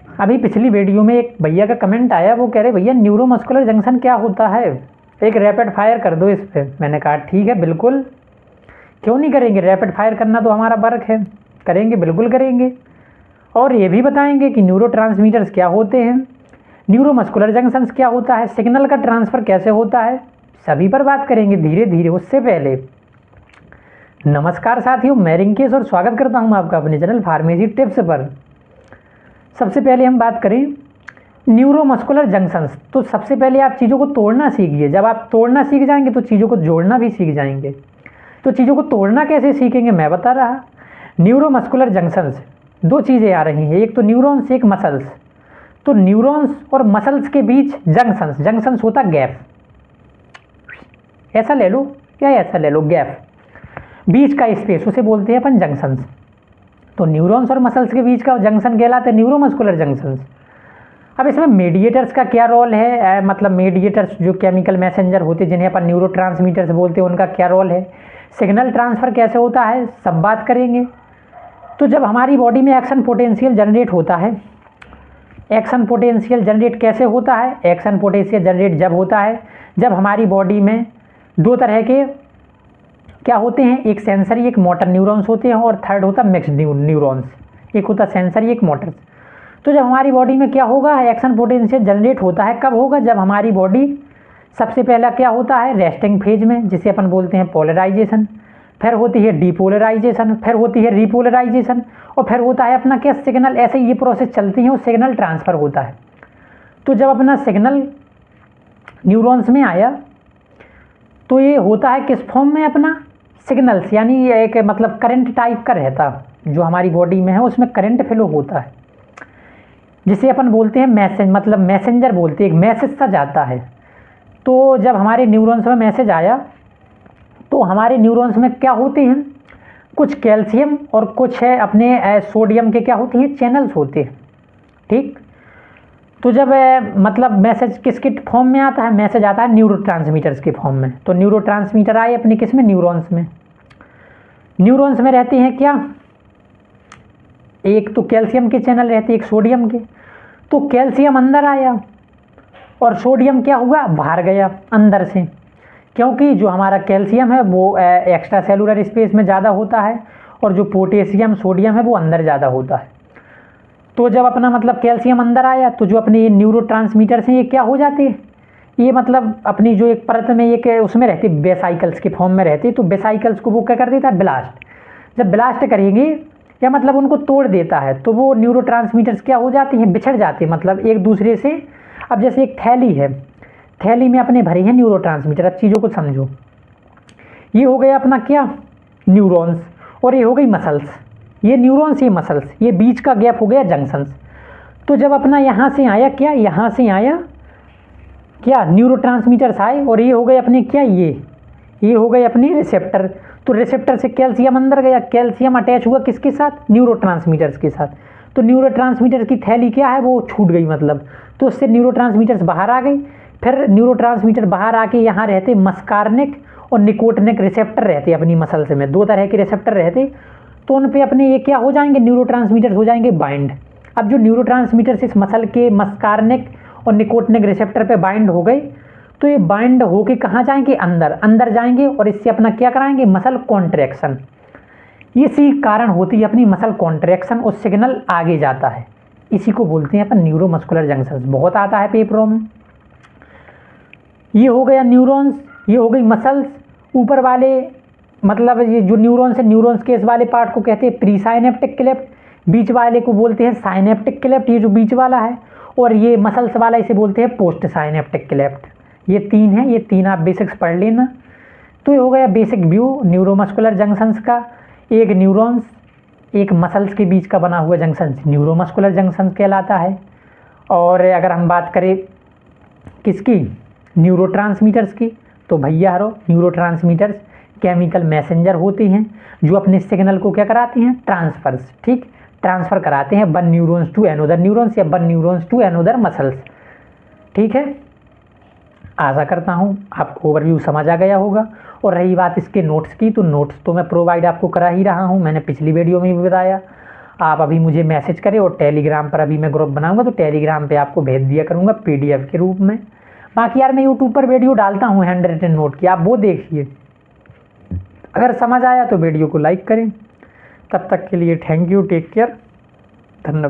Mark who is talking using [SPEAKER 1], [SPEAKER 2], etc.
[SPEAKER 1] अभी पिछली वीडियो में एक भैया का कमेंट आया, वो कह रहे भैया न्यूरोमस्कुलर जंक्शन क्या होता है, एक रैपिड फायर कर दो इस पर। मैंने कहा ठीक है बिल्कुल, क्यों नहीं करेंगे, रैपिड फायर करना तो हमारा वर्क है, करेंगे बिल्कुल करेंगे। और ये भी बताएंगे कि न्यूरोट्रांसमीटर्स क्या होते हैं, न्यूरोमस्कुलर जंक्शंस क्या होता है, सिग्नल का ट्रांसफ़र कैसे होता है, सभी पर बात करेंगे धीरे धीरे। उससे पहले नमस्कार साथियों, मैं रिंकेश और स्वागत करता हूं आपका अपने चैनल फार्मेसी टिप्स पर। सबसे पहले हम बात करें न्यूरोमस्कुलर जंक्शंस, तो सबसे पहले आप चीज़ों को तोड़ना सीखिए। जब आप तोड़ना सीख जाएंगे तो चीज़ों को जोड़ना भी सीख जाएंगे। तो चीज़ों को तोड़ना कैसे सीखेंगे मैं बता रहा। न्यूरोमस्कुलर जंक्शंस दो चीज़ें आ रही हैं, एक तो न्यूरॉन्स एक मसल्स। तो न्यूरॉन्स और मसल्स के बीच जंक्शंस, जंक्शंस होता गैप, ऐसा ले लो या ऐसा ले लो, गैप बीच का स्पेस, उसे बोलते हैं अपन जंक्शंस। तो न्यूरॉन्स और मसल्स के बीच का जंक्शन कहलाते हैं न्यूरोमस्कुलर जंक्शंस। अब इसमें मीडिएटर्स का क्या रोल है, मतलब मीडिएटर्स जो केमिकल मैसेंजर होते हैं जिन्हें अपन न्यूरोट्रांसमीटर्स बोलते हैं, उनका क्या रोल है, सिग्नल ट्रांसफ़र कैसे होता है, सब बात करेंगे। तो जब हमारी बॉडी में एक्शन पोटेंशियल जनरेट होता है, एक्शन पोटेंशियल जनरेट कैसे होता है, एक्शन पोटेंशियल जनरेट जब होता है जब हमारी बॉडी में दो तरह के क्या होते हैं, एक सेंसरी एक मोटर न्यूरॉन्स होते हैं और थर्ड होता है मिक्स्ड न्यूरॉन्स, एक होता सेंसरी एक मोटर। तो जब हमारी बॉडी में क्या होगा, एक्शन पोटेंशियल जनरेट होता है, कब होगा, जब हमारी बॉडी सबसे पहला क्या होता है रेस्टिंग फेज में, जिसे अपन बोलते हैं पोलराइजेशन, फिर होती है डीपोलराइजेशन, फिर होती है रीपोलराइजेशन, और फिर होता है अपना क्या सिग्नल। ऐसे ये प्रोसेस चलती है और सिग्नल ट्रांसफ़र होता है। तो जब अपना सिग्नल न्यूरॉन्स में आया तो ये होता है किस फॉर्म में, अपना सिग्नल्स, यानी एक मतलब करंट टाइप का रहता, जो हमारी बॉडी में है उसमें करंट फ्लो होता है, जिसे अपन बोलते हैं मैसेज, मतलब मैसेंजर बोलते हैं, एक मैसेज सा जाता है। तो जब हमारे न्यूरॉन्स में मैसेज आया तो हमारे न्यूरॉन्स में क्या होते हैं, कुछ कैल्शियम और कुछ है अपने सोडियम के क्या होते हैं, चैनल्स होते हैं, ठीक। तो जब मतलब मैसेज किसके फॉर्म में आता है, मैसेज आता है न्यूरोट्रांसमीटर्स के फॉर्म में। तो न्यूरोट्रांसमीटर आए अपने किस में, न्यूरॉन्स में। न्यूरॉन्स में रहते हैं क्या, एक तो कैल्शियम के चैनल रहते हैं, एक सोडियम के। तो कैल्शियम अंदर आया और सोडियम क्या हुआ, बाहर गया अंदर से, क्योंकि जो हमारा कैल्शियम है वो एक्स्ट्रा सेलुलर स्पेस में ज़्यादा होता है और जो पोटेशियम सोडियम है वो अंदर ज़्यादा होता है। तो जब अपना मतलब कैल्शियम अंदर आया तो जो अपने ये न्यूरोट्रांसमीटर्स हैं ये क्या हो जाते हैं, ये मतलब अपनी जो एक परत में एक उसमें रहते वेसाइकल्स के फॉर्म में रहते, तो वेसाइकल्स को वो क्या कर देता है, ब्लास्ट। जब ब्लास्ट करेंगे या मतलब उनको तोड़ देता है तो वो न्यूरोट्रांसमीटर्स क्या हो जाते हैं, बिछड़ जाते हैं, मतलब एक दूसरे से। अब जैसे एक थैली है, थैली में अपने भरे हैं न्यूरोट्रांसमीटर। अब चीज़ों को समझो, ये हो गया अपना क्या, न्यूरॉन्स, और ये हो गई मसल्स, ये न्यूरॉन्स ये मसल्स, ये बीच का गैप हो गया जंक्शंस। तो जब अपना यहाँ से आया क्या, यहाँ से आया क्या, न्यूरोट्रांसमीटर्स आए और ये हो गए अपने क्या, ये हो गए अपने रिसेप्टर। तो रिसेप्टर से कैल्शियम अंदर गया, कैल्शियम अटैच हुआ किसके साथ, न्यूरोट्रांसमीटर्स के साथ। तो न्यूरोट्रांसमीटर की थैली क्या है, वो छूट गई मतलब, तो उससे न्यूरोट्रांसमीटर्स बाहर आ गई। फिर न्यूरोट्रांसमीटर बाहर आके यहाँ रहते मस्कार्निक और निकोटिनिक रिसेप्टर रहते अपनी मसल्स में, दो तरह के रिसेप्टर रहते। तो उन पे अपने ये क्या हो जाएंगे, न्यूरोट्रांसमीटर्स हो जाएंगे बाइंड। अब जो न्यूरोट्रांसमीटर्स इस मसल के मस्कार्निक और निकोटिनिक रिसेप्टर पे बाइंड हो गए, तो ये बाइंड होके कहाँ जाएंगे, अंदर, अंदर जाएंगे और इससे अपना क्या कराएंगे, मसल कॉन्ट्रैक्शन। इसी कारण होती है अपनी मसल कॉन्ट्रैक्शन और सिग्नल आगे जाता है, इसी को बोलते हैं अपन न्यूरोमस्कुलर जंक्शंस, बहुत आता है पेपरों में। ये हो गया न्यूरॉन्स, ये हो गई मसल्स। ऊपर वाले मतलब ये जो न्यूरॉन्स है, न्यूरॉन्स के इस वाले पार्ट को कहते हैं प्री साइनेप्टिक क्लेफ्ट, बीच वाले को बोलते हैं साइनेप्टिक क्लेफ्ट, ये जो बीच वाला है, और ये मसल्स वाला इसे बोलते हैं पोस्ट साइनेप्टिक क्लेफ्ट। ये तीन है, ये तीन आप बेसिक्स पढ़ लेना। तो ये हो गया बेसिक व्यू न्यूरोमस्कुलर जंक्शंस का, एक न्यूरॉन्स एक मसल्स के बीच का बना हुआ जंक्शन न्यूरोमस्कुलर जंक्शन कहलाता है। और अगर हम बात करें किसकी, न्यूरोट्रांसमीटर्स की, तो भैया हरो न्यूरोट्रांसमीटर्स केमिकल मैसेंजर होते हैं जो अपने सिग्नल को क्या कराते हैं, ट्रांसफर्स, ठीक, ट्रांसफ़र कराते हैं one neurons to another neurons या one neurons to another muscles, ठीक है। आशा करता हूँ आपको ओवरव्यू समझ आ गया होगा। और रही बात इसके नोट्स की, तो नोट्स तो मैं प्रोवाइड आपको करा ही रहा हूँ, मैंने पिछली वीडियो में भी बताया। आप अभी मुझे मैसेज करें, और टेलीग्राम पर अभी मैं ग्रुप बनाऊंगा तो टेलीग्राम पे आपको भेज दिया करूंगा PDF के रूप में। बाकी यार मैं यूट्यूब पर वीडियो डालता हूँ हैंड रिटन नोट की, आप वो देखिए। अगर समझ आया तो वीडियो को लाइक करें। तब तक के लिए थैंक यू, टेक केयर, धन्यवाद।